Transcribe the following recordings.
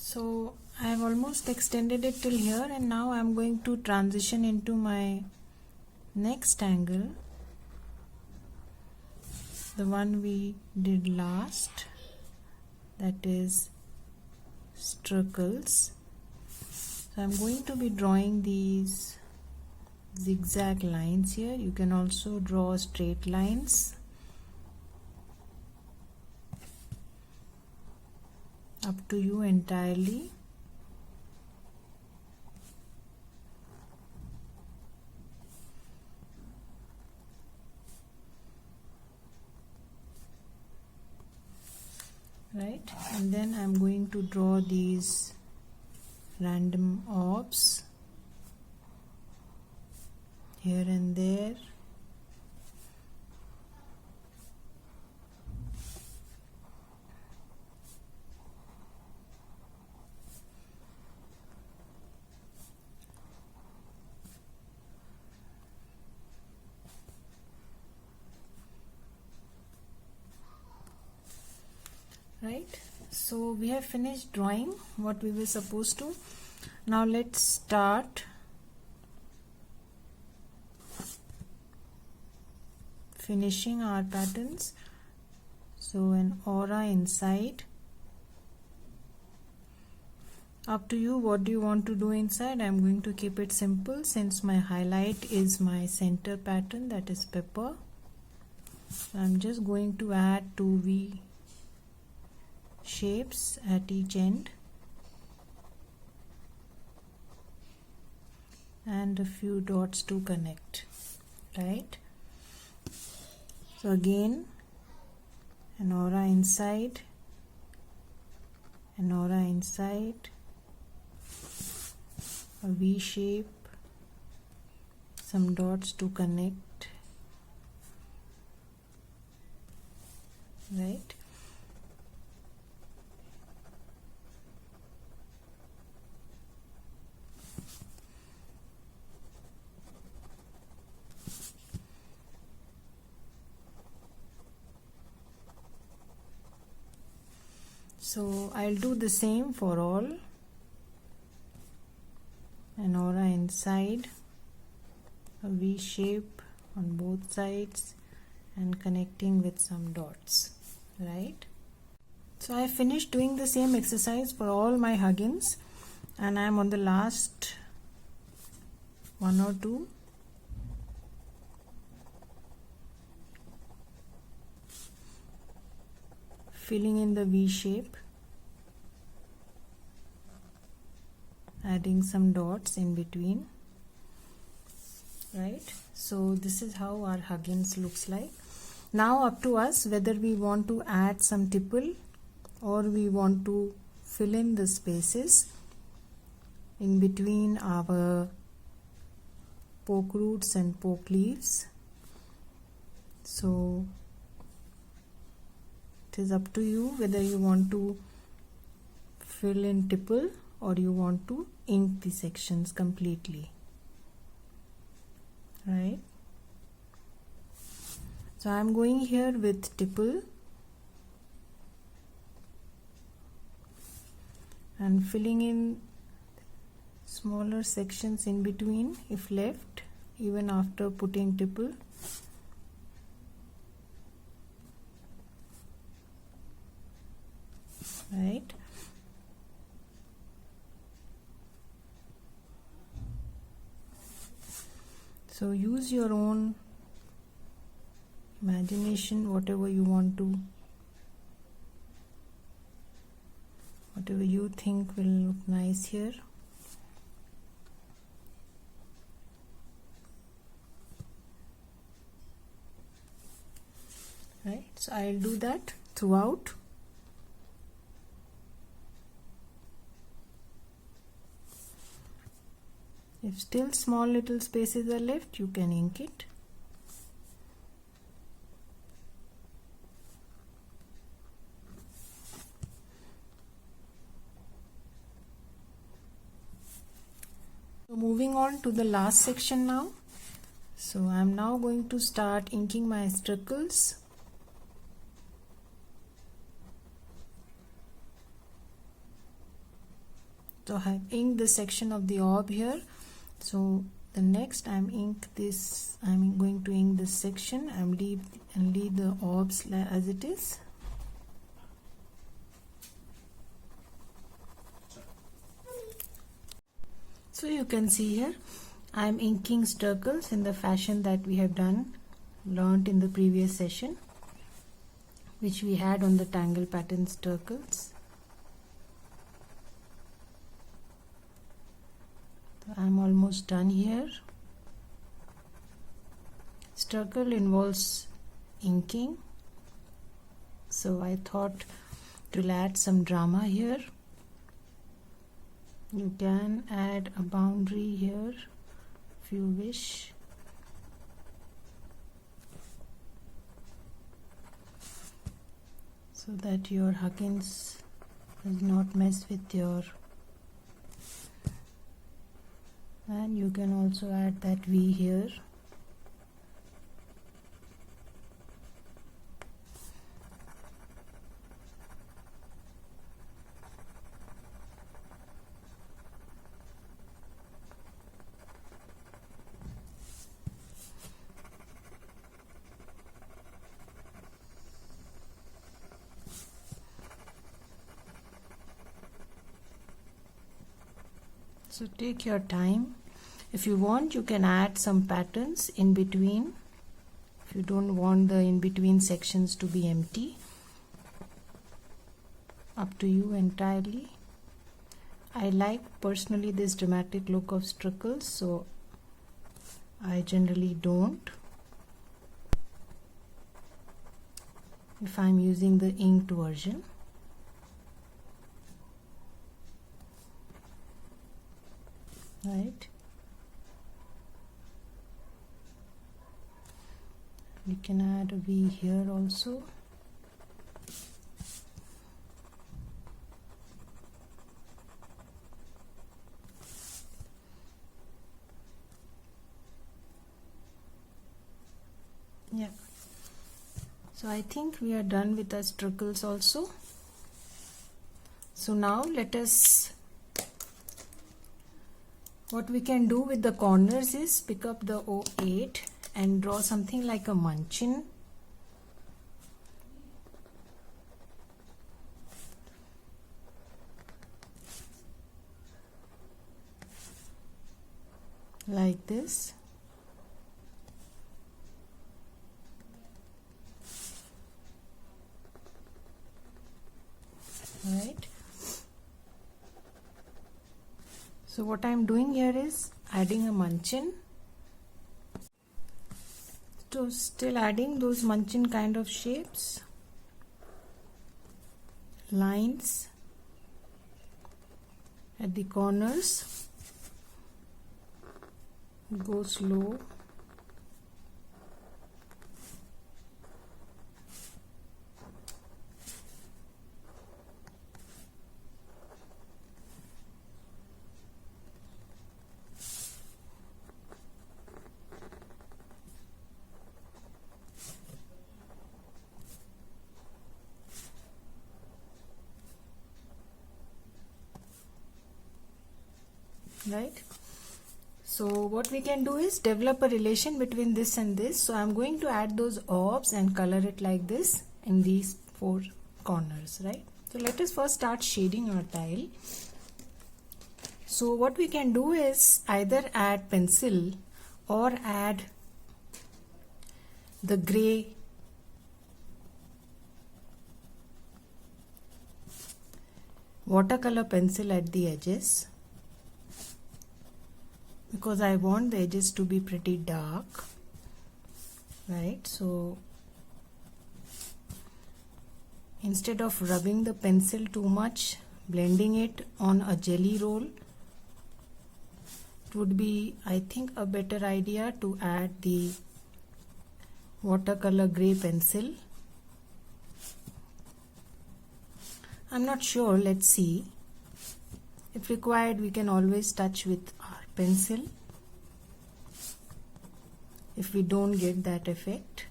So I have almost extended it till here, and now I am going to transition into my next angle, the one we did last, that is circles. So I am going to be drawing these zigzag lines here. You can also draw straight lines. Up to you entirely. Right, and then I'm going to draw these random orbs here and there. Right, so we have finished drawing what we were supposed to. Now let's start finishing our patterns. So an aura inside. Up to you, what do you want to do inside? I'm going to keep it simple since my highlight is my center pattern, that is pepper. So I'm just going to add 2 V shapes at each end and a few dots to connect. Right, so again an aura inside, an aura inside, a V shape, some dots to connect. Right, so I'll do the same for all. An aura inside, a V shape on both sides, and connecting with some dots. Right, so I finished doing the same exercise for all my Huggins, and I'm on the last 1 or 2. Filling in the V shape, adding some dots in between. Right, so this is how our Huggins looks like. Now up to us whether we want to add some tipple or we want to fill in the spaces in between our poke roots and poke leaves. So it is up to you whether you want to fill in tipple or you want to ink the sections completely. Right, so I'm going here with tipple and filling in smaller sections in between if left, even after putting tipple. Right, so use your own imagination, whatever you want to, whatever you think will look nice here. Right, so I'll do that throughout. If still small little spaces are left, you can ink it. So moving on to the last section now. So I am now going to start inking my circles. So I have inked this section of the orb here. So the next I'm going to ink this section and leave the orbs as it is. So you can see here I'm inking circles in the fashion that we have learnt in the previous session, which we had on the Tangle pattern circles. So I'm almost done here. Circle involves inking, so I thought to add some drama here. You can add a boundary here if you wish. So that your Huggins does not mess with your, and you can also add that V here. So take your time. If you want, you can add some patterns in between. If you don't want the in-between sections to be empty, up to you entirely. I like personally this dramatic look of circles, so I generally don't if I'm using the inked version. Right, you can add a V here also. Yeah, so I think we are done with our circles also. So now let us, what we can do with the corners is pick up the 08 and draw something like a munchkin. Like this. Right. So what I am doing here is adding a munchkin. So still adding those munchkin kind of shapes, lines at the corners. Go slow. Right, so what we can do is develop a relation between this and this. So I'm going to add those orbs and color it like this in these four corners. Right, so let us first start shading our tile. So what we can do is either add pencil or add the gray watercolor pencil at the edges, because I want the edges to be pretty dark. Right, so instead of rubbing the pencil too much, blending it on a jelly roll, it would be, I think, a better idea to add the watercolor gray pencil. I'm not sure, let's see. If required, we can always touch with our pencil if we don't get that effect.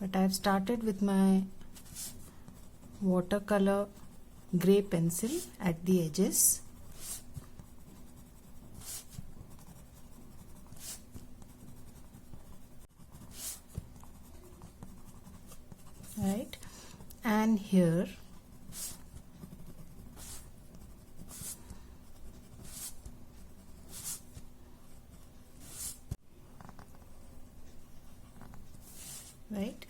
But I've started with my watercolor gray pencil at the edges. Right, and here right.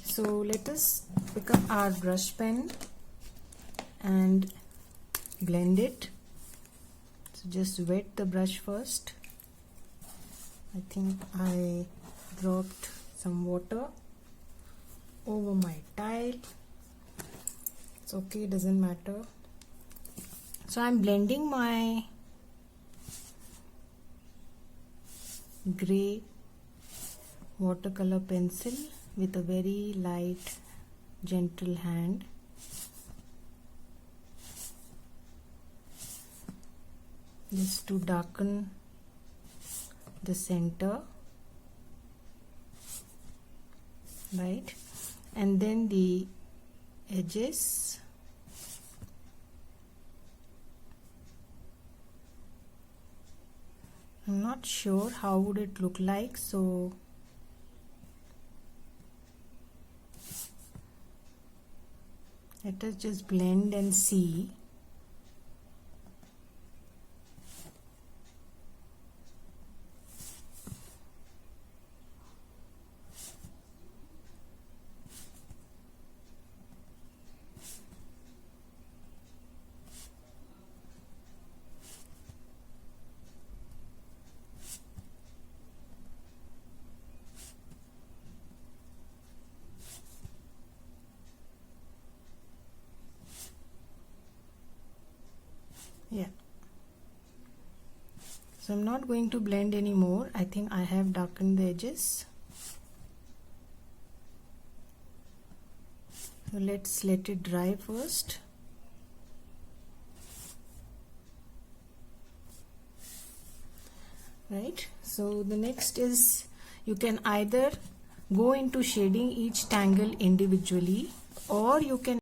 So let us pick up our brush pen and blend it. So just wet the brush first. I think I dropped some water over my tile. It's okay, doesn't matter. So I'm blending my gray watercolor pencil with a very light, gentle hand. Just to darken the center, right, and then the edges. I'm not sure how would it look like, so let us just blend and see. Yeah, so I'm not going to blend anymore. I think I have darkened the edges. So let's let it dry first. Right, so the next is, you can either go into shading each tangle individually, or you can